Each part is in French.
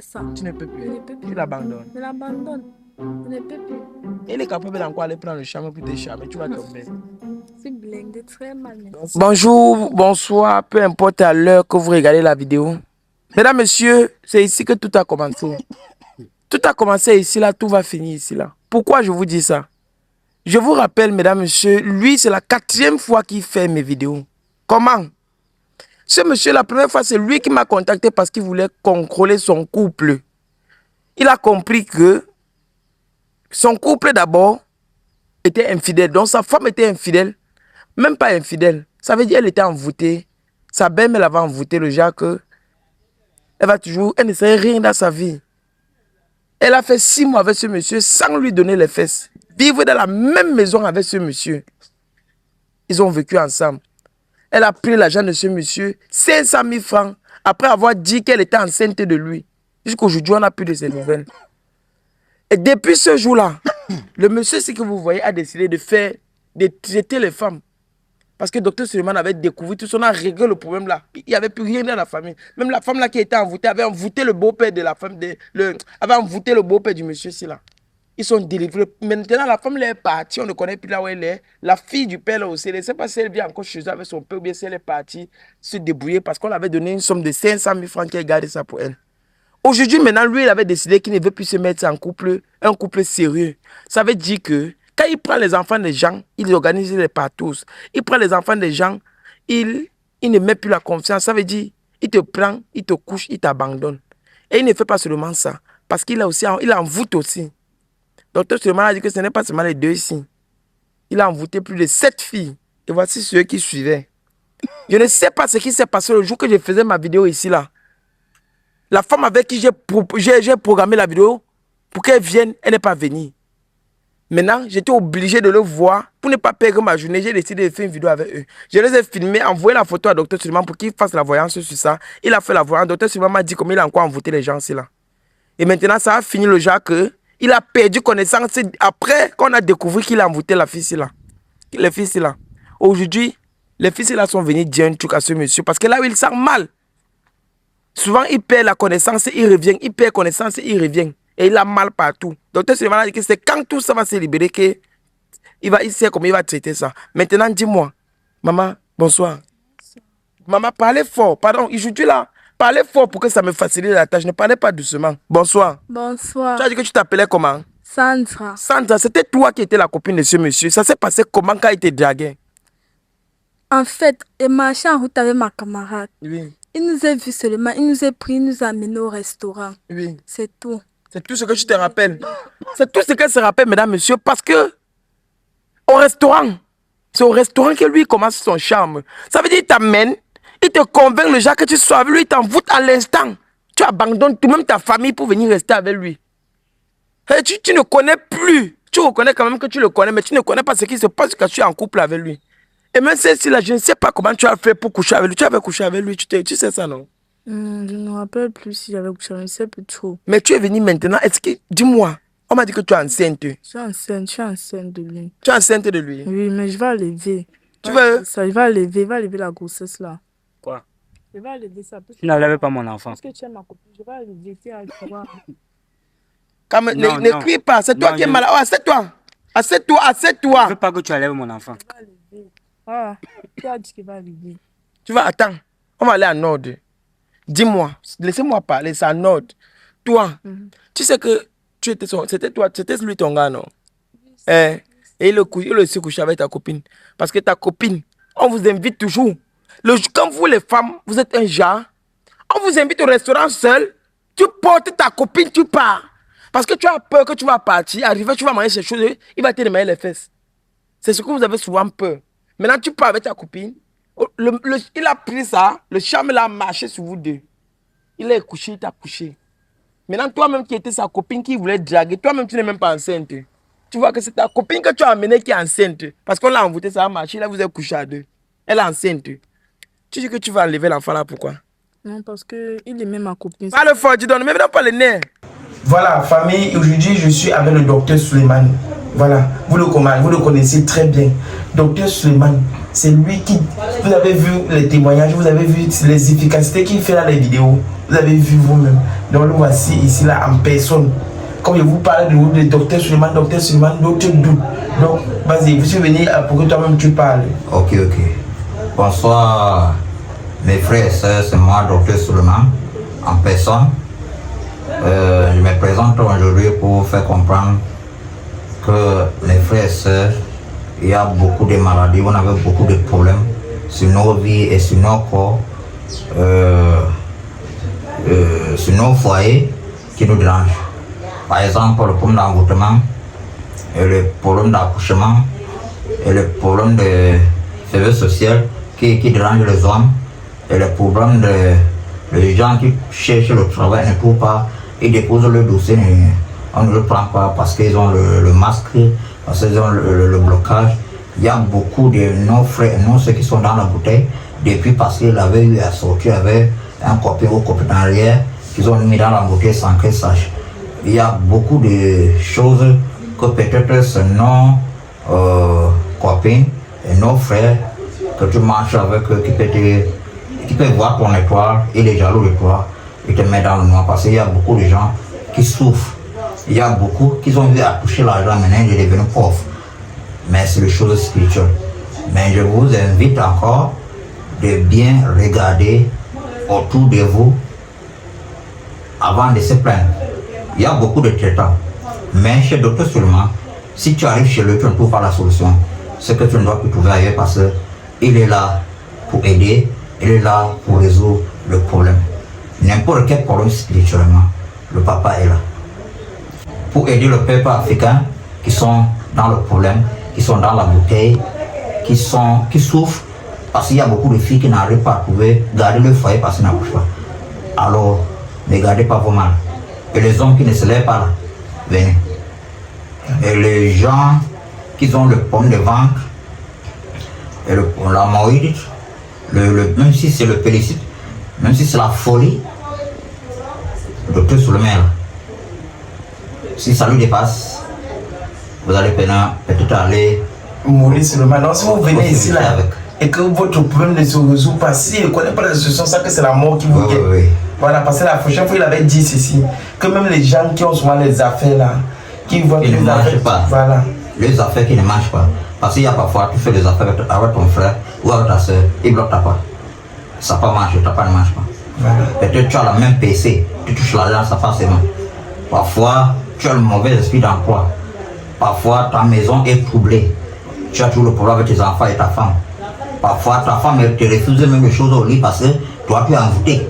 Ça. Tu ne peux Je plus. ne peux plus. Tu l'abandonnes. Je l'abandonne. Je ne peux plus. Il est capable d'encore aller prendre le charme pour te charmer. Tu vas tomber. C'est blindé très mal. Bonjour, bonsoir, peu importe à l'heure que vous regardez la vidéo. Mesdames, messieurs, c'est ici que tout a commencé. Tout a commencé ici, là, tout va finir ici, là. Pourquoi je vous dis ça? Je vous rappelle, mesdames, messieurs, lui, c'est la 4e fois qu'il fait mes vidéos. Comment? Ce monsieur, la première fois, c'est lui qui m'a contacté parce qu'il voulait contrôler son couple. Il a compris que son couple, d'abord, était infidèle. Donc, sa femme était infidèle. Même pas infidèle. Ça veut dire qu'elle était envoûtée. Sa belle-mère l'avait envoûtée, le genre que elle ne sait rien dans sa vie. Elle a fait 6 mois avec ce monsieur sans lui donner les fesses. Vivre dans la même maison avec ce monsieur. Ils ont vécu ensemble. Elle a pris l'argent de ce monsieur, 500 000 francs, après avoir dit qu'elle était enceinte de lui. Jusqu'aujourd'hui, on n'a plus de ces nouvelles. Et depuis ce jour-là, le monsieur, ce que vous voyez, a décidé de traiter les femmes. Parce que le docteur Suleiman avait découvert tout ça, on a réglé le problème là. Il n'y avait plus rien dans la famille. Même la femme là qui était envoûtée avait envoûté le beau-père de la femme, avait envoûté le beau-père du monsieur ici là. Ils sont délivrés. Maintenant, la femme là est partie, on ne connaît plus là où elle est. La fille du père là aussi, je ne sais pas si elle vient encore chez eux avec son père ou bien si elle est partie se débrouiller parce qu'on avait donné une somme de 500 000 francs qu'elle gardait ça pour elle. Aujourd'hui, maintenant, lui, il avait décidé qu'il ne veut plus se mettre en couple, un couple sérieux. Ça veut dire que quand il prend les enfants des gens, il organise les partous. Il prend les enfants des gens, il ne met plus la confiance. Ça veut dire, il te prend, il te couche, il t'abandonne. Et il ne fait pas seulement ça, parce qu'il il envoûte aussi. Docteur Suleiman a dit que ce n'est pas seulement les 2 ici. Il a envoûté plus de 7 filles. Et voici ceux qui suivaient. Je ne sais pas ce qui s'est passé le jour que je faisais ma vidéo ici là. La femme avec qui j'ai programmé la vidéo pour qu'elle vienne, elle n'est pas venue. Maintenant, j'étais obligé de le voir. Pour ne pas perdre ma journée, j'ai décidé de faire une vidéo avec eux. Je les ai filmés, envoyé la photo à Dr Suleiman pour qu'il fasse la voyance sur ça. Il a fait la voyance. Dr Suleiman m'a dit comment il a encore envoûté les gens ici là. Et maintenant, ça a fini le genre que il a perdu connaissance après qu'on a découvert qu'il a envoûté la fille ici là. Les filles ici là. Aujourd'hui, les filles ici là sont venues dire un truc à ce monsieur parce que là où il sent mal. Souvent, il perd la connaissance et il revient. Il perd connaissance et il revient. Et il a mal partout. Docteur Suleiman a dit que c'est quand tout ça va se libérer qu'il sait comment il va traiter ça. Maintenant, dis-moi, maman, bonsoir. Maman, parlez fort. Pardon, aujourd'hui là, parlez fort pour que ça me facilite la tâche. Ne parlez pas doucement. Bonsoir. Bonsoir. Tu as dit que tu t'appelais comment? Sandra. Sandra, c'était toi qui étais la copine de ce monsieur. Ça s'est passé comment quand il te draguait? En fait, il marchait en route avec ma camarade. Oui. Il nous a vus seulement, il nous a pris, il nous a amenés au restaurant. Oui. C'est tout. C'est tout ce que tu te rappelles. C'est tout ce qu'elle se rappelle, mesdames, messieurs, parce que au restaurant, c'est au restaurant que lui commence son charme. Ça veut dire qu'il t'amène, il te convainc le genre que tu sois avec lui, il t'envoûte à l'instant. Tu abandonnes tout, même ta famille pour venir rester avec lui. Et tu ne connais plus. Tu reconnais quand même que tu le connais, mais tu ne connais pas ce qui se passe quand tu es en couple avec lui. Et même si là, je ne sais pas comment tu as fait pour coucher avec lui. Tu avais couché avec lui, tu sais ça, non? Je ne me rappelle plus si j'avais couché, je ne sais plus trop. Mais tu es venu maintenant, est-ce que, dis-moi, on m'a dit que tu es enceinte. Je suis enceinte de lui. Tu es enceinte de lui? Oui, mais je vais lever. Tu veux? Ça, il va lever la grossesse là. Quoi? Je vais lever ça. Tu n'enlèves pas mon enfant. Parce que tu es ma copine, je vais lever. Ne crie pas, c'est toi qui es malade. Oh, assieds-toi. Assieds-toi, Je assieds-toi. ne veux pas que tu enlèves mon enfant. Ah, tu as dit qu'il va lever. Tu vas, attends, on va aller en ordre. Dis-moi, laissez-moi parler, c'est en ordre. Toi, tu sais que c'était toi, c'était lui ton gars, non? Et il aussi couché avec ta copine. Parce que ta copine, on vous invite toujours. Quand vous les femmes, vous êtes un genre, on vous invite au restaurant seul, tu portes ta copine, tu pars. Parce que tu as peur que tu vas partir, arriver, tu vas manger ces choses, il va te demander les fesses. C'est ce que vous avez souvent peur. Maintenant, tu pars avec ta copine, il a pris ça, le charme l'a marché sur vous deux. Il est couché, il t'a couché. Maintenant, toi-même qui étais sa copine qui voulait draguer, toi-même tu n'es même pas enceinte. Tu vois que c'est ta copine que tu as amenée qui est enceinte. Parce qu'on l'a envoûté, ça a marché, là vous êtes couché à deux. Elle est enceinte. Tu dis que tu vas enlever l'enfant là, pourquoi? Non, parce qu'il aimait ma copine. Parle fort, dis donc, ne me donne pas le nez. Voilà, famille, aujourd'hui je suis avec le docteur Suleiman. Voilà, vous le connaissez très bien. Docteur Suleiman, c'est lui qui... Vous avez vu les témoignages, vous avez vu les efficacités qu'il fait dans les vidéos. Vous avez vu vous-même. Donc le voici ici là en personne. Comme je vous parle de docteur Suleiman, d'autres doutes. Donc, vas-y, vous suis venu pour que toi-même tu parles. Ok. Bonsoir, mes frères et sœurs, c'est moi, docteur Suleiman, en personne. Je me présente aujourd'hui pour faire comprendre que les frères et sœurs, il y a beaucoup de maladies, on avait beaucoup de problèmes sur nos vies et sur nos corps, sur nos foyers qui nous dérangent. Par exemple, le problème d'engoutement, et le problème d'accouchement, et le problème de faiblesse sociale qui dérange les hommes, et le problème de gens qui cherchent le travail ne trouvent pas, ils déposent le dossier, on ne le prend pas parce qu'ils ont le masque, parce qu'ils ont le blocage. Il y a beaucoup de nos frères et nos ceux qui sont dans la bouteille, depuis parce qu'ils avaient eu à sortir avec un copain ou copain en arrière, qu'ils ont mis dans la bouteille sans qu'ils sachent. Il y a beaucoup de choses que peut-être c'est nos copains et nos frères que tu marches avec eux qui peuvent voir ton étoile et les jaloux de toi et te mettre dans le noir parce qu'il y a beaucoup de gens qui souffrent. Il y a beaucoup qui ont eu à toucher l'argent, maintenant ils sont devenus pauvres. Mais c'est des choses spirituelles. Mais je vous invite encore de bien regarder autour de vous avant de se plaindre. Il y a beaucoup de traitants. Mais chez Docteur Suleiman, si tu arrives chez lui, tu ne trouves pas la solution. C'est que tu ne dois plus trouver ailleurs parce qu'il est là pour aider, il est là pour résoudre le problème. N'importe quel problème spirituellement, le papa est là. Pour aider le peuple africain qui sont dans le problème, qui sont dans la bouteille, qui souffrent, parce qu'il y a beaucoup de filles qui n'arrivent pas à trouver, garder le foyer parce qu'ils n'accouchent pas. Alors, ne gardez pas vos mal. Et les hommes qui ne se lèvent pas là, venez. Et les gens qui ont le pomme de ventre, et la moïde, même si c'est le pélicite, même si c'est la folie, le docteur Suleiman, si ça lui dépasse, vous allez peut-être aller mourir Suleiman. Non, si vous venez ici là et que votre problème ne se résout pas, si ne connaît pas la solution, ça que c'est la mort qui vous guette. Oui. Voilà, parce que la prochaine fois il avait dit ceci, que même les gens qui ont souvent les affaires là, qui voient qui ne marchent pas. Voilà. Les affaires qui ne marchent pas. Parce qu'il y a parfois, tu fais des affaires avec ton frère ou avec ta soeur, il bloque ta part. Ça n'a pas marché, ta part ne marche pas. Voilà. Peut-être tu as la même PC, tu touches l'argent, ça passe seulement. Parfois, tu as le mauvais esprit d'emploi. Parfois, ta maison est troublée. Tu as toujours le problème avec tes enfants et ta femme. Parfois, ta femme te refuse même les choses au lit parce que toi, tu es envoûté.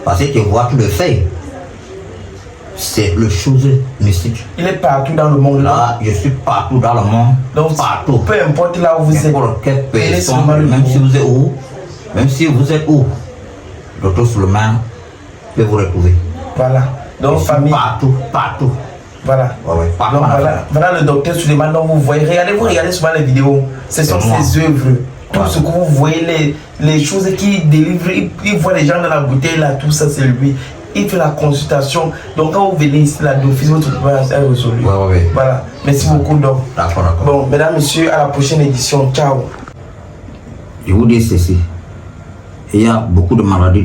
Parce que tu vois, tu le fais. C'est le chose mystique. Il est partout dans le monde. Là, je suis partout dans le monde. Donc, partout. Peu importe là où vous êtes. N'importe quelle personne, même si vous êtes où, Docteur Suleiman peut vous retrouver. Voilà. Donc, famille. Partout. Voilà. Ouais, partout. Donc, voilà le docteur Suleiman dont vous voyez. Regardez souvent les vidéos. Ce sont ses œuvres. Tout ce que vous voyez, les choses qu'il délivre, il voit les gens dans la bouteille là, tout ça c'est lui. Il fait la consultation. Donc quand vous venez ici là, d'office, votre problème est résolu. Ouais. Voilà. Merci beaucoup donc. D'accord. Bon, mesdames, messieurs, à la prochaine édition. Ciao. Je vous dis ceci. Il y a beaucoup de maladies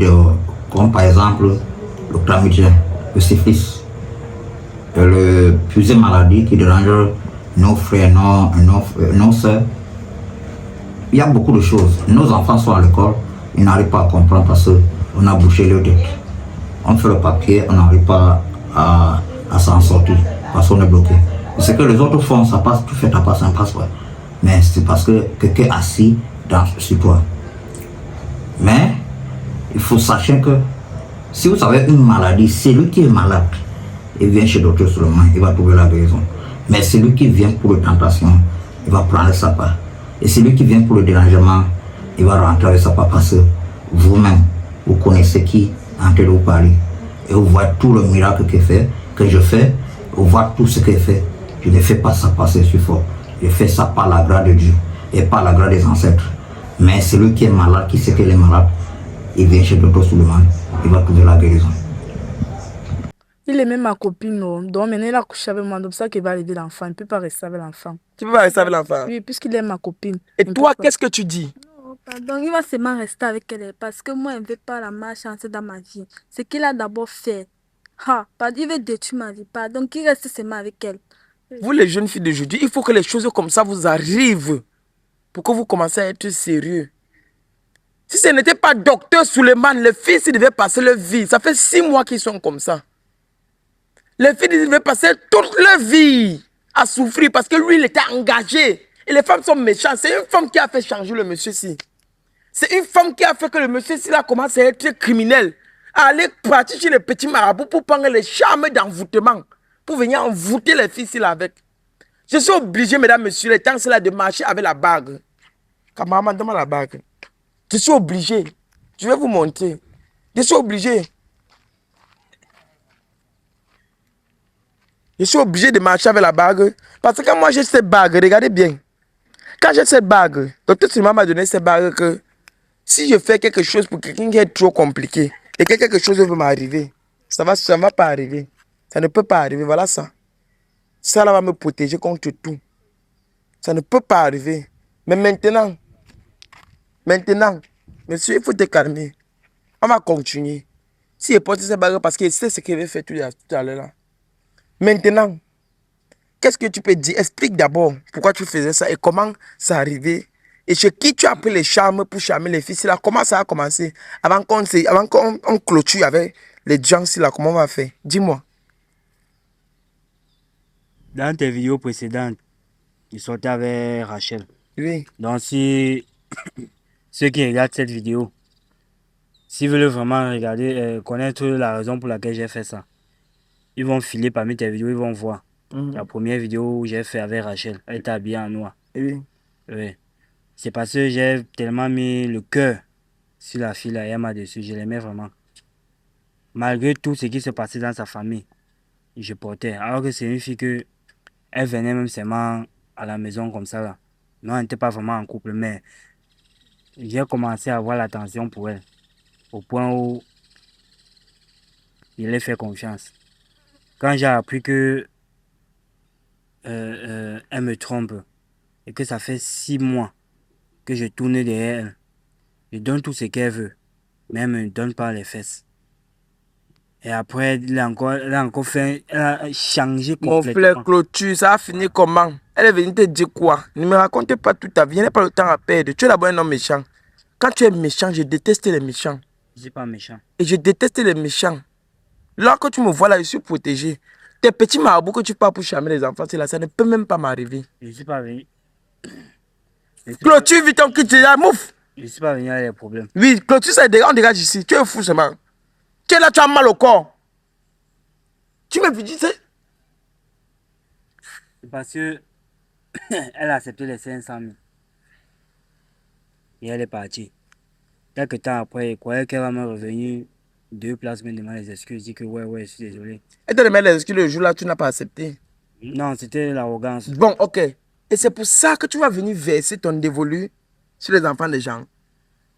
comme par exemple le chlamydien, le syphilis, le plusieurs maladies qui dérangent nos frères, nos soeurs. Il y a beaucoup de choses. Nos enfants sont à l'école, ils n'arrivent pas à comprendre parce qu'on a bouché leur tête. On fait le papier, on n'arrive pas à s'en sortir parce qu'on est bloqué. Ce que les autres font, ça passe, tu fais ta passe, ça ne passe pas. Mais c'est parce que quelqu'un est assis sur toi. Mais il faut sachez que si vous avez une maladie, c'est lui qui est malade. Il vient chez le docteur Suleiman, il va trouver la guérison. Mais celui qui vient pour la tentation, il va prendre sa part. Et celui qui vient pour le dérangement, il va rentrer avec sa part parce que vous-même, vous connaissez qui est en train de vous parler. Et vous voyez tout le miracle que je fais, vous voyez tout ce qu'il fait. Je ne fais pas ça parce que je suis fort. Je fais ça par la grâce de Dieu et par la grâce des ancêtres. Mais celui qui est malade, qui sait qu'il est malade, il vient chez le docteur Suleiman, il va trouver la guérison. Il aimait ma copine, non. Donc maintenant, il a couché avec moi. Donc, c'est ça qu'il va lever l'enfant. Il ne peut pas rester avec l'enfant. Tu peux pas rester avec l'enfant. Oui, puisqu'il aime ma copine. Et Il ne toi, peut pas. qu'est-ce que tu dis? Non, pardon, il va seulement rester avec elle parce que moi, il ne veut pas la malchance dans ma vie. Ce qu'il a d'abord fait. Ah, pardon, il veut détruire ma vie. Pardon, qu'il reste seulement avec elle. Vous, les jeunes filles d'aujourd'hui, il faut que les choses comme ça vous arrivent pour que vous commencez à être sérieux. Si ce n'était pas docteur Suleiman, les filles ils devaient passer leur vie. Ça fait 6 mois qu'ils sont comme ça. Les filles ils devaient passer toute leur vie à souffrir parce que lui, il était engagé. Et les femmes sont méchantes. C'est une femme qui a fait changer le monsieur-ci. C'est une femme qui a fait que le monsieur-ci a commencé à être criminel. À aller partir chez les petits marabouts pour prendre les charmes d'envoûtement. Pour venir envoûter les filles là avec. Je suis obligé, mesdames, messieurs, les temps, c'est là de marcher avec la bague. Maman, donne-moi la bague. Je suis obligé. Je vais vous montrer. Je suis obligé. Je suis obligé de marcher avec la bague. Parce que quand moi j'ai cette bague, regardez bien. Quand j'ai cette bague, docteur Suleiman m'a donné cette bague que si je fais quelque chose pour quelqu'un qui est trop compliqué et que quelque chose veut m'arriver, ça ne va pas arriver. Ça ne peut pas arriver. Voilà ça. Ça là va me protéger contre tout. Ça ne peut pas arriver. Mais maintenant, monsieur, il faut te calmer. On va continuer. Si il porte cette bague parce qu'il sait ce qu'il veut faire tout à l'heure là. Maintenant, qu'est-ce que tu peux dire? Explique d'abord pourquoi tu faisais ça et comment ça arrivait. Et chez qui tu as pris les charmes pour charmer les filles là? Comment ça a commencé? Avant qu'on clôture avec les gens là, comment on va faire? Dis-moi. Dans tes vidéos précédentes, il sortait avec Rachel. Oui. Donc si ceux qui regardent cette vidéo, s'ils veulent vraiment regarder, connaître la raison pour laquelle j'ai fait ça, ils vont filer parmi tes vidéos, ils vont voir. La première vidéo où j'ai fait avec Rachel, elle était habillée en noir. Oui. Oui. C'est parce que j'ai tellement mis le cœur sur la fille là, et elle m'a dessus, je l'aimais vraiment. Malgré tout ce qui se passait dans sa famille, je portais. Alors que c'est une fille que elle venait même seulement à la maison comme ça là. Non, on n'était pas vraiment en couple, mais j'ai commencé à avoir l'attention pour elle. Au point où il lui fait confiance. Quand j'ai appris que elle me trompe et que ça fait 6 mois que je tourne derrière elle, je donne tout ce qu'elle veut, mais elle ne me donne pas les fesses. Et après, elle a changé Mon complètement. frère Clôture, ça a fini comment? Elle est venue te dire quoi? Ne me raconte pas toute ta vie. Je n'ai pas le temps à perdre. Tu es d'abord un homme méchant. Quand tu es méchant, je déteste les méchants. Je ne suis pas méchant. Et je déteste les méchants. Là, quand tu me vois là, je suis protégé. Tes petits marabouts que tu pars pour charmer les enfants, c'est là, ça ne peut même pas m'arriver. Je ne suis pas venu. Clôture, vite, on quitte là, mouf! Je ne suis pas venu avec les problèmes. Oui, Clôture, on dégage ici. Tu es fou seulement. Tu es là, tu as mal au corps. Tu me dis, c'est. C'est parce que elle a accepté les 500 000. Et elle est partie. Quelques temps après, elle croyait qu'elle va me revenir 2 places, me demander des excuses. Je dis que ouais, je suis désolé. Elle te remet les excuses le jour là, tu n'as pas accepté. Non, c'était l'arrogance. Bon, ok. Et c'est pour ça que tu vas venir verser ton dévolu sur les enfants des gens.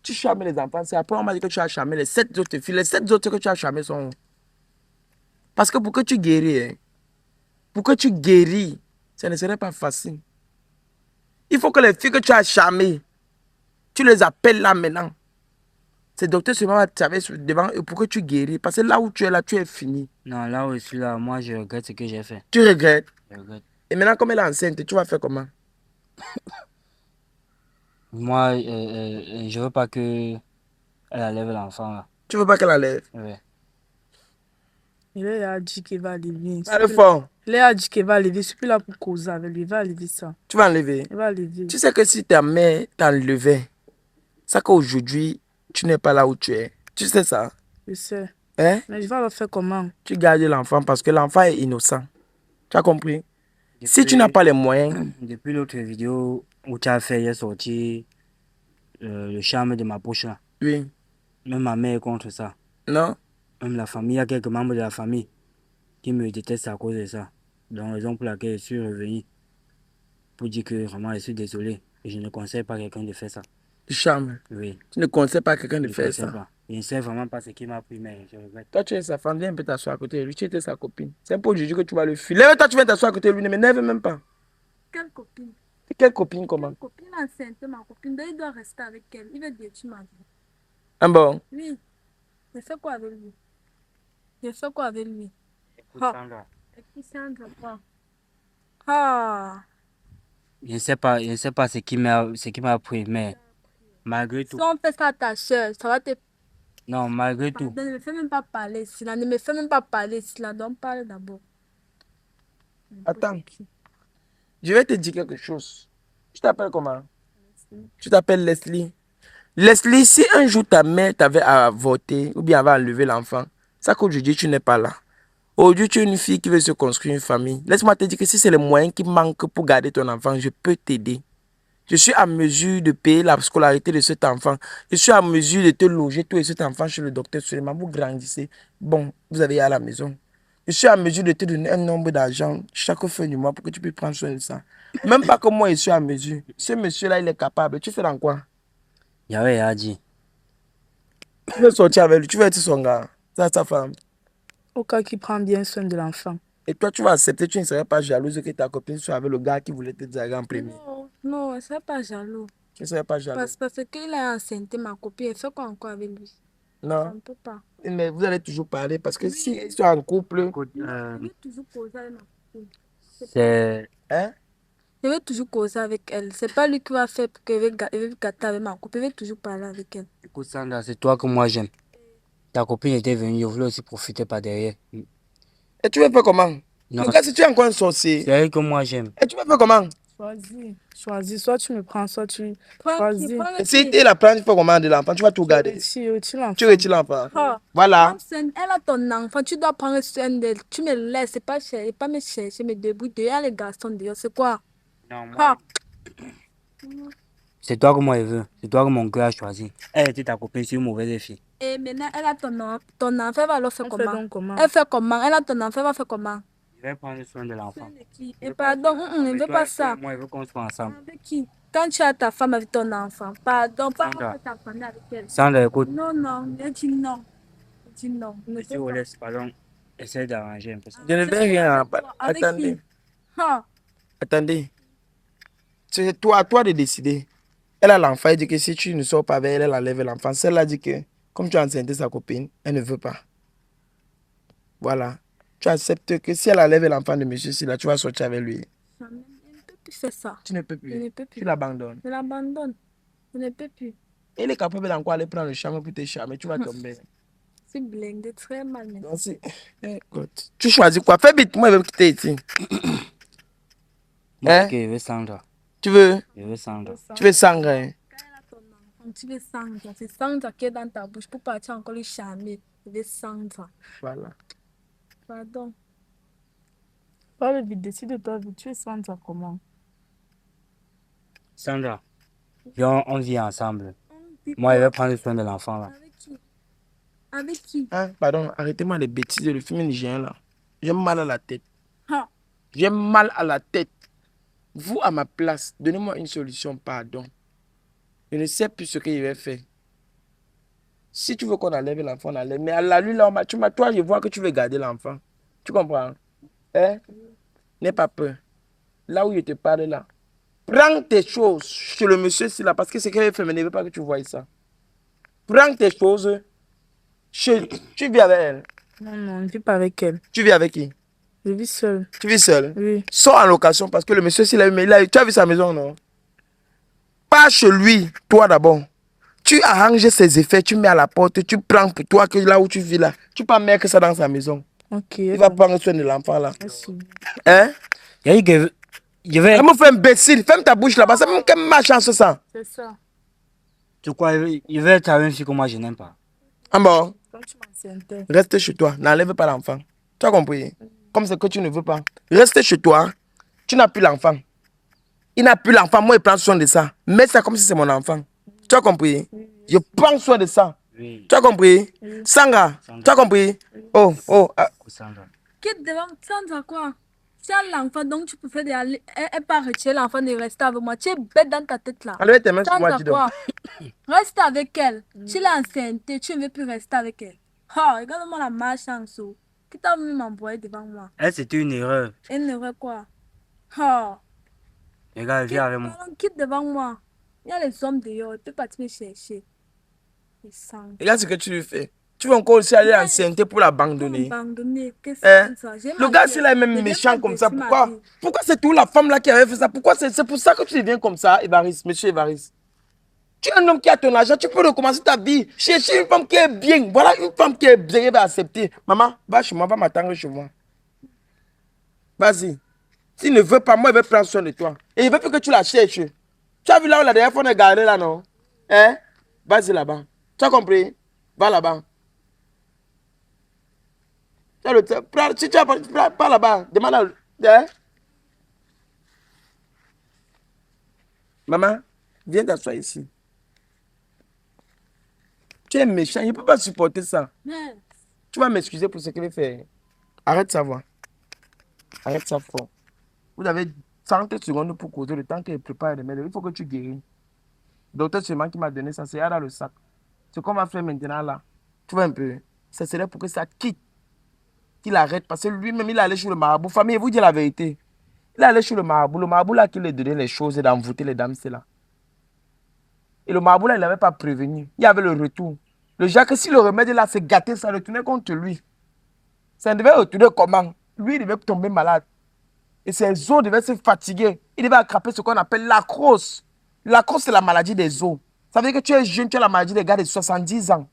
Tu charmes les enfants, c'est après on m'a dit que tu as charmé les 7 autres filles. Les 7 autres que tu as charmées sont. Parce que pour que tu guéris, hein, pour que tu guéris, ça ne serait pas facile. Il faut que les filles que tu as charmées, tu les appelles là maintenant. C'est docteur Suleiman va t'avoir devant eux pour que tu guéris. Parce que là où tu es là, tu es fini. Non, là où je suis là, moi je regrette ce que j'ai fait. Tu regrettes. Je regrette. Et maintenant, comme elle est enceinte, tu vas faire comment? Moi, je veux pas que elle enlève l'enfant là. Tu veux pas qu'elle enlève? Ouais. Il a dit qu'il va lever. Allez fort. Il a dit qu'il va lever. Je suis plus là pour causer avec lui. Il va lever ça. Tu vas enlever. Il va lever. Tu sais que si ta mère t'enlevait, ça qu'aujourd'hui, tu n'es pas là où tu es. Tu sais ça? Je sais. Hein? Mais je vais le faire comment? Tu gardes l'enfant parce que l'enfant est innocent. Tu as compris? Si tu n'as pas les moyens. Depuis l'autre vidéo où tu as fait, j'ai sorti le charme de ma poche là. Oui. Même ma mère est contre ça. Non? Même la famille, il y a quelques membres de la famille qui me détestent à cause de ça. Donc, raison pour laquelle je suis revenu pour dire que vraiment je suis désolé et je ne conseille pas à quelqu'un de faire ça. Du charme. Oui. Tu ne conseilles pas à quelqu'un de Je faire conseille ça. pas. Je ne sais vraiment pas ce qui m'a pris, mais je regrette. Toi, tu es sa femme, viens un peu t'asseoir à côté de lui. Tu étais sa copine. C'est pas aujourd'hui que tu vas le fuir. Lève-toi, tu viens t'asseoir à côté de lui. Ne m'énerve même pas. Quelle copine? Quelle copine, comment? Quelle copine enceinte, ma copine. Donc, il doit rester avec elle. Il veut détruire ma vie. Ah bon? Oui. Je fais quoi avec lui? Je fais quoi avec lui? Écoute, Ah. Sandra, Et puis, Sandra, quoi? Ah. je ne sais pas ce qui m'a pris, mais malgré Si tout, on fait ça à ta soeur, ça va te... non, malgré tout, Pardon, ne me fais même pas parler ici, là. Ne me fais même pas parler ici, là. Donc, parle d'abord. Attends. Je vais te dire quelque chose. Tu t'appelles comment? Tu t'appelles Leslie. Leslie, si un jour ta mère t'avait avorté ou bien avait enlevé l'enfant, ça qu'aujourd'hui tu n'es pas là. Aujourd'hui, tu es une fille qui veut se construire une famille. Laisse-moi te dire que si c'est le moyen qui manque pour garder ton enfant, je peux t'aider. Je suis à mesure de payer la scolarité de cet enfant. Je suis à mesure de te loger, toi et cet enfant, chez le docteur Suleiman. Vous grandissez. Bon, vous avez à la maison. Je suis à mesure de te donner un nombre d'argent chaque fin du mois pour que tu puisses prendre soin de ça. Même pas que moi, je suis à mesure. Ce monsieur-là, il est capable. Tu fais dans quoi? Yahweh a dit. Tu veux sortir avec lui. Tu veux être son gars. C'est sa femme. Au cas qui prend bien soin de l'enfant. Et toi, tu vas accepter. Tu ne serais pas jalouse que ta copine soit avec le gars qui voulait te dire en premier. Non, non, je ne serais pas jaloux. Tu ne serais pas jaloux. Parce qu'il a enceinte ma copine. Elle fait quoi encore avec lui? Je Non. ne peux pas. Mais vous allez toujours parler parce que Oui. si ils sont en couple. Écoute, Je vais toujours causer avec ma copine. c'est Hein? Je vais toujours causer avec elle. C'est pas lui qui va faire pour que je vais gâter avec ma copine. Je vais toujours parler avec elle. écoute, Sandra, c'est toi que moi j'aime. Ta copine était venue, je voulais aussi profiter par derrière. Et tu veux faire comment? Non, Regarde, si tu es encore un sorcier. c'est elle que moi j'aime. Et tu veux faire comment? Choisis. Choisis. Soit tu me prends, soit tu Prends choisis. Et si tu la prends, tu fais comment de l'enfant? Tu vas tout garder. Retire l'enfant. Tu retires l'enfant. Ah, Voilà. elle a ton enfant, tu dois prendre soin d'elle. Tu me laisses, c'est pas cher, pas me chercher, me débrouiller. Dehors, les garçons, dehors, c'est quoi? Non, Ah, c'est toi que moi je veux. C'est toi que mon cœur a choisi. Elle était ta copine sur une mauvaise fille. et maintenant, elle a ton enfant, elle va le faire On fait comment? donc comment? Elle fait comment? Elle a ton enfant, elle va faire comment? Je vais prendre soin de l'enfant. Et pardon, je ne veux pas ça. Moi, je veux qu'on soit ensemble. Avec qui? Quand tu as ta femme avec ton enfant, pardon, pas Sandra. avec ta famille avec elle. Sandra, écoute, Non, non, je dis non. Je dis non. Je ne monsieur peux pas. Wallace, pardon, essaie d'arranger un peu ça. Je ne vais rien. Avec Attendez. qui? Ah, Attendez. C'est toi, à toi de décider. Elle a l'enfant. Elle dit que si tu ne sors pas avec elle, elle enlève l'enfant. Celle-là dit que, comme tu as enceinté sa copine, elle ne veut pas. Voilà. Tu acceptes que si elle enlève l'enfant de monsieur Silla, tu vas sortir avec lui. je ne peux plus faire ça. Tu ne peux Je plus. ne peux plus. Tu l'abandonnes. Je l'abandonne. Je ne peux plus. Elle est capable d'encore aller prendre le charme pour te charmer. Tu vas tomber. C'est blindé très mal maintenant. Donc, écoute, tu choisis quoi? Fais vite, moi je vais quitter ici. Moi, Hein? ok, je veux Sandra. Tu veux? Je veux Sandra. Tu veux sangre, hein? Quand elle a ton enfant, tu veux Sandra. C'est Sandra qui est dans ta bouche pour partir encore le charmer. Je veux Sandra. Voilà. Pardon. Parle vite, décide-toi vite. Tu es sans ça comment? Sandra, viens, on vit ensemble. Moi, je vais prendre soin de l'enfant là. Avec qui? Avec qui? Hein? Pardon, arrêtez-moi les bêtises, le film nigérien là. J'ai mal à la tête. Ah, J'ai mal à la tête. Vous, à ma place, donnez-moi une solution, pardon. Je ne sais plus ce que je vais faire. Si tu veux qu'on enlève l'enfant, on enlève. Mais à la lui, là, toi, je vois que tu veux garder l'enfant. Tu comprends? Hein? N'aie pas peur. Là où je te parle, là. Prends tes choses chez le monsieur là, parce que c'est qu'elle fait, mais ne veut pas que tu vois ça. Prends tes choses. Tu vis avec elle. Non, non, ne vis pas avec elle. Tu vis avec qui? Je vis seule. Tu vis seul. Oui. Sors en location parce que le monsieur, s'il a eu, tu as vu sa maison, non? Pas chez lui, toi d'abord. Tu arranges ses effets, tu mets à la porte, tu prends pour toi que là où tu vis là. Tu peux pas mettre ça dans sa maison. Ok. Il va prendre soin de l'enfant là. Merci. Hein? Il a dit que je vais. Comment faire imbécile? Ferme ta bouche là-bas. C'est même quelle malchance ça. C'est ça. Tu crois, il va être avec une fille que moi je n'aime pas. Ah bon? Quand tu m'enceintais. Reste chez toi. N'enlève pas l'enfant. Tu as compris? Comme c'est que tu ne veux pas. Reste chez toi. Tu n'as plus l'enfant. Il n'a plus l'enfant. Moi, je prends soin de ça. Mets ça comme si c'est mon enfant. Tu as compris? Je prends soin de ça. Oui. Tu as compris? Sanga, tu as compris? Oh, oh. Sandra. quitte devant Sandra quoi? Tu as l'enfant, donc tu peux faire des... Elle pas retirer l'enfant de rester avec moi. Tu es bête dans ta tête là. Enlevez tes mains sur Sans moi, à dis donc. quoi? Reste avec elle. Tu l'as enceinte, tu ne veux plus rester avec elle. Oh, regarde-moi la malchance. Qui t'a venu m'envoyer devant moi? Elle, c'était une erreur. Elle ne veut quoi? Oh, Regarde, viens avec moi. pardon, quitte devant moi. Il y a les hommes dehors, il peut pas te me chercher. Il sent. Regarde ce que tu lui fais. Tu veux encore aussi aller enceinte pour l'abandonner. Abandonner, qu'est-ce Hein? que c'est ça? J'ai Le ma gars, vie, c'est là même je viens méchant pas comme ça. détruire ma Pourquoi? vie. Pourquoi c'est toujours la femme là qui avait fait ça? Pourquoi c'est pour ça que tu deviens comme ça, Évariste, monsieur Évariste? Tu es un homme qui a ton argent, tu peux recommencer ta vie. Chercher une femme qui est bien. Voilà une femme qui est bien, elle va accepter. Maman, va chez moi, va m'attendre chez moi. Vas-y. S'il ne veut pas, moi, il veut prendre soin de toi. Et il veut plus que tu la cherches. Tu as vu là où la dernière fois on est garé là, non? Hein? Vas-y là-bas. Tu as compris? Va là-bas. Si tu as pas là-bas, demande à... Hein? Maman, viens t'asseoir ici. Tu es méchant, je ne peux pas supporter ça. Mais, Tu vas m'excuser pour ce que je vais faire. Arrête ça, voix. Arrête ça fort. Vous avez 30 secondes pour causer le temps qu'il prépare les mails. Il faut que tu guéris. Le docteur Suleiman qui m'a donné ça, c'est là dans le sac. Ce qu'on va faire maintenant là, tu vois un peu, ça serait pour que ça quitte. Qu'il arrête. Parce que lui-même, il est allé chez le marabout. Famille, vous dire la vérité. Il est allé chez le marabout. Le marabout là qui lui donnait les choses et d'envoûter les dames, c'est là. Et le marabout là, il n'avait pas prévenu. Il y avait le retour. Le Jacques, si le remède là s'est gâté, ça retournait contre lui. Ça devait retourner comment? Lui, il devait tomber malade. Et ses os devaient se fatiguer. Il devait attraper ce qu'on appelle l'acros. L'acros, c'est la maladie des os. Ça veut dire que tu es jeune, tu as la maladie des gars de 70 ans.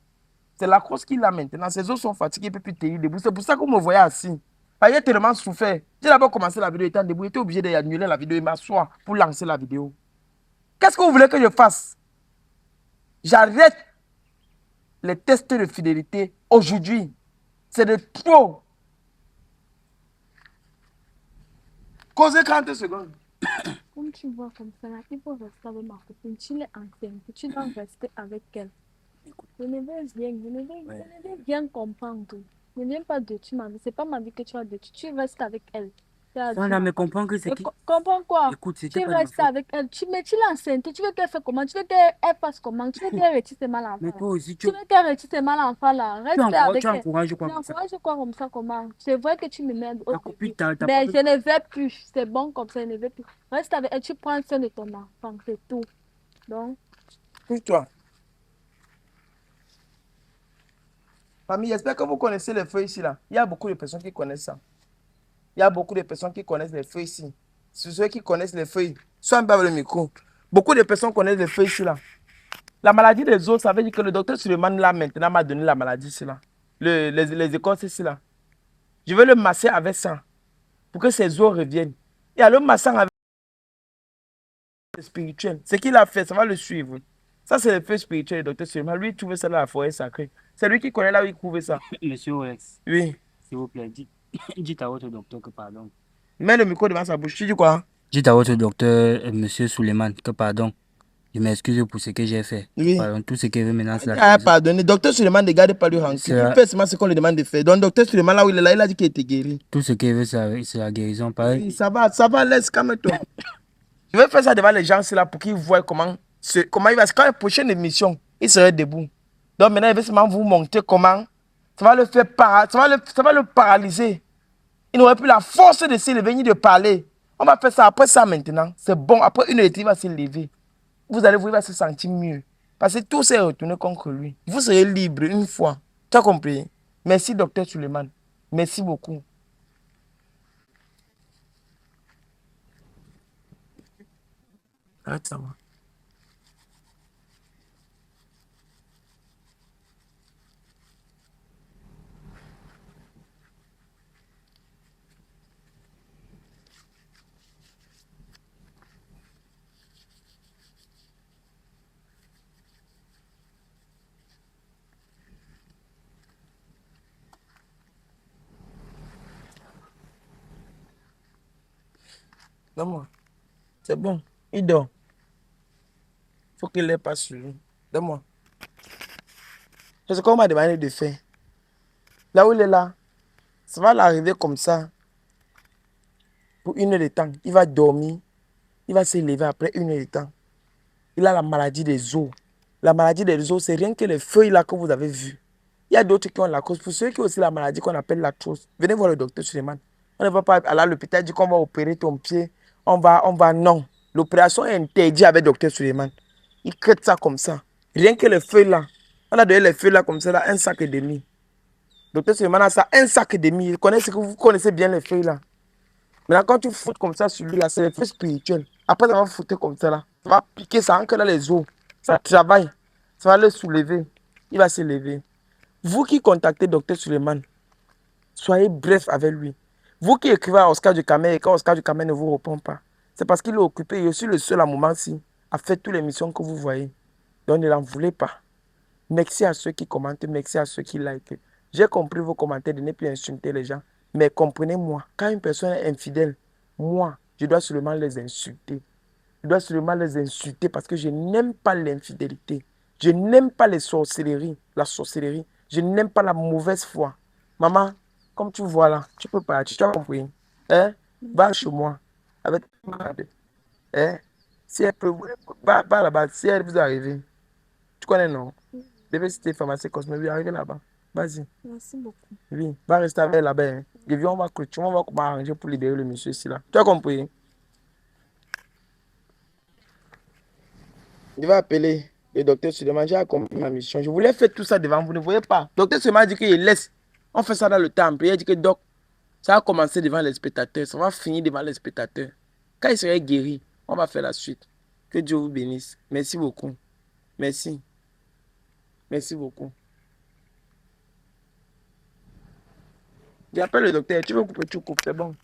C'est l'acros qu'il a maintenant. Ses os sont fatigués, il ne peut plus tenir debout. C'est pour ça que vous me voyez assis. Parce qu'il a tellement souffert. J'ai d'abord commencé la vidéo étant debout. Il était obligé d'annuler la vidéo et m'asseoir pour lancer la vidéo. Qu'est-ce que vous voulez que je fasse? J'arrête les tests de fidélité aujourd'hui. C'est de trop. Causez 30 secondes. comme tu vois comme ça, là, il faut rester avec ma copine. Tu l'es enceinte, tu dois rester avec elle. Je ne veux rien, je ne veux rien comprendre. Ne viens pas détruire ma vie. C'est pas ma vie que tu vas détruire. Tu restes avec elle. Sandra, mais comprends que c'est qui... Comprends quoi? Écoute, Tu c'était pas de ma restes faute. avec elle. Mais tu l'es enceinte. Tu veux qu'elle fasse comment? Tu veux qu'elle fasse comment? Tu veux qu'elle retire ses mal enfants? Mais toi aussi, Tu veux qu'elle retire ses mal enfants là? Reste avec tu elle. encourages quoi Tu comme ça? encourages quoi comme ça? Comment? C'est vrai que tu me mets au Ta copine, t'as mais pas... je ne vais plus. C'est bon comme ça, je ne vais plus. Reste avec elle. Tu prends soin de ton enfant. C'est tout. Donc, Pour toi. Famille, j'espère que vous connaissez les feux ici là. Il y a beaucoup de personnes qui connaissent ça. Il y a beaucoup de personnes qui connaissent les feux ici. C'est ceux qui connaissent les feuilles. Sois un peu avec le micro. Beaucoup de personnes connaissent les feuilles ici là. La maladie des os, ça veut dire que le docteur Suleiman là maintenant m'a donné la maladie ici là. Les écorces ici là. Je vais le masser avec ça. Pour que ses os reviennent. Et alors le massant avec le spirituel. Ce qu'il a fait, ça va le suivre. Ça c'est le feu spirituel du docteur Suleiman. Lui il trouve ça dans la forêt sacrée. C'est lui qui connaît là où il trouve ça. Monsieur Orex, Oui. s'il vous plaît, dites à votre docteur que pardon. Mets le micro devant sa bouche. Tu dis quoi? Dites à votre docteur, monsieur Suleiman, que pardon. Je m'excuse pour ce que j'ai fait. Oui. Pardon, tout ce qu'il veut maintenant, c'est Ah, la... pardonnez. Docteur Suleiman ne garde pas le rancune. Il fait seulement ce qu'on lui demande de faire. Donc, docteur Suleiman, là où il est là, il a dit qu'il était guéri. Tout ce qu'il veut, c'est la guérison. Pareil. Oui, ça va, laisse, calme-toi. Je vais faire ça devant les gens, c'est là pour qu'ils voient comment il va. Quand la prochaine émission, il serait debout. Donc, maintenant, il va seulement vous montrer comment ça va le faire ça va le paralyser. Il n'aurait plus la force de se lever ni de parler. On va faire ça après ça maintenant. C'est bon. Après une heure, il va se lever. Vous allez voir, il va se sentir mieux. Parce que tout s'est retourné contre lui. Vous serez libre une fois. Tu as compris? Merci, docteur Suleiman. Merci beaucoup. Arrête ça, moi. Donne-moi. C'est bon. Il dort. Faut qu'il l'ait pas sur lui. Donne-moi. C'est ce qu'on m'a demandé de faire. Là où il est là, ça va l'arriver comme ça. pour 1 heure de temps. Il va dormir. Il va se lever après 1 heure de temps. Il a la maladie des os. La maladie des os, c'est rien que les feuilles là que vous avez vues. Il y a d'autres qui ont la cause. Pour ceux qui ont aussi la maladie qu'on appelle l'arthrose, venez voir le docteur Suleiman. On ne va pas aller à l'hôpital, dire qu'on va opérer ton pied. Non. L'opération est interdite avec le docteur Suleiman. Il crête ça comme ça. Rien que les feuilles là. On a donné les feuilles là comme ça, là, 1,5 sac. Docteur Suleiman a ça, 1,5 sac. Vous connaissez bien les feuilles là. Maintenant, quand tu fous comme ça sur lui là, c'est les feuilles spirituelles. Après avoir foutu comme ça là, ça va piquer, ça entre dans les os. Ça travaille. Ça va le soulever. Il va se lever. Vous qui contactez Docteur Suleiman, soyez bref avec lui. Vous qui écrivez à Oscar Ducamel et quand Oscar Ducamel ne vous répond pas, c'est parce qu'il est occupé. Je suis le seul à moment-ci à faire toutes les missions que vous voyez. Donc ne l'en voulez pas. Merci à ceux qui commentent, merci à ceux qui likent. J'ai compris vos commentaires de ne plus insulter les gens. Mais comprenez-moi, quand une personne est infidèle, moi, je dois seulement les insulter. Je dois seulement les insulter parce que je n'aime pas l'infidélité. Je n'aime pas les sorcelleries, la sorcellerie. Je n'aime pas la mauvaise foi. Maman, comme tu vois là, tu peux partir, tu as compris. Hein? Va chez moi. Avec hein? Si elle peut, va là-bas, si elle vous arrive. Tu connais, non? Bébé, c'était pharmacie Cosme, oui, arrivez là-bas. Vas-y. Merci beaucoup. Oui, va rester avec là-bas. Hein. Et puis on va clôturer, on va arranger pour libérer le monsieur ici là. Tu as compris? Je vais appeler le docteur Suleiman. J'ai accompli ma mission. Je voulais faire tout ça devant vous. Ne voyez pas. Le docteur Suleiman a dit qu'il laisse. On fait ça dans le temple. Il a dit que doc, ça va commencer devant les spectateurs. Ça va finir devant les spectateurs. Quand il serait guéri, on va faire la suite. Que Dieu vous bénisse. Merci beaucoup. Merci. Merci beaucoup. J'appelle le docteur. Tu veux couper, tu coupes. C'est bon.